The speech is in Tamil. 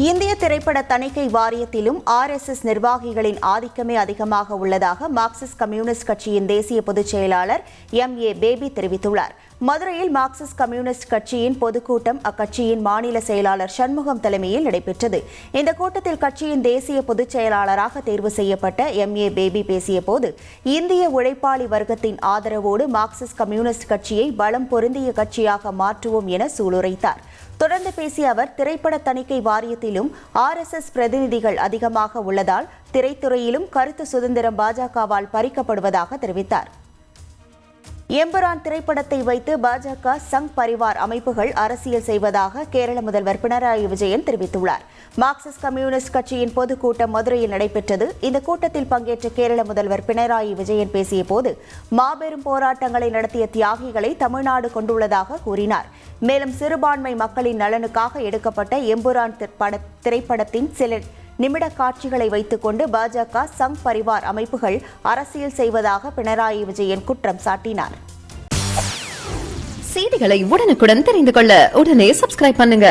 இந்திய திரைப்பட தணிக்கை வாரியத்திலும் RSS நிர்வாகிகளின் ஆதிக்கமே அதிகமாக உள்ளதாக மார்க்சிஸ்ட் கம்யூனிஸ்ட் கட்சியின் தேசிய பொதுச் செயலாளர் MA பேபி தெரிவித்துள்ளார். மதுரையில் மார்க்சிஸ்ட் கம்யூனிஸ்ட் கட்சியின் பொதுக்கூட்டம் அக்கட்சியின் மாநில செயலாளர் சண்முகம் தலைமையில் நடைபெற்றது. இந்த கூட்டத்தில் கட்சியின் தேசிய பொதுச் செயலாளராக தேர்வு செய்யப்பட்ட MA பேபி பேசிய போது, இந்திய உழைப்பாளி வர்க்கத்தின் ஆதரவோடு மார்க்சிஸ்ட் கம்யூனிஸ்ட் கட்சியை பலம் பொருந்திய கட்சியாக மாற்றுவோம் என சூளுரைத்தார். தொடர்ந்து பேசிய அவர், திரைப்பட தணிக்கை வாரியத்திலும் RSS பிரதிநிதிகள் அதிகமாக உள்ளதால் திரைத்துறையிலும் கருத்து சுதந்திரம் பாஜகவால் பறிக்கப்படுவதாக தெரிவித்தார். எம்புரான் திரைப்படத்தை வைத்து பாஜக சங் பரிவார் அமைப்புகள் அரசியல் செய்வதாக கேரள முதல்வர் பினராயி விஜயன் தெரிவித்துள்ளார். மார்க்சிஸ்ட் கம்யூனிஸ்ட் கட்சியின் பொதுக்கூட்டம் மதுரையில் நடைபெற்றது. இந்த கூட்டத்தில் பங்கேற்ற கேரள முதல்வர் பினராயி விஜயன் பேசிய போது, மாபெரும் போராட்டங்களை நடத்திய தியாகிகளை தமிழ்நாடு கொண்டுள்ளதாக கூறினார். மேலும் சிறுபான்மை மக்களின் நலனுக்காக எடுக்கப்பட்ட எம்புரான் திரைப்படத்தின் சில நிமிட காட்சிகளை வைத்துக் கொண்டு பாஜக சங் பரிவார் அமைப்புகள் அரசியல் செய்வதாக பினராயி விஜயன் குற்றம் சாட்டினார். செய்திகளை உடனுக்குடன் தெரிந்து கொள்ள உடனே சப்ஸ்கிரைப் பண்ணுங்க.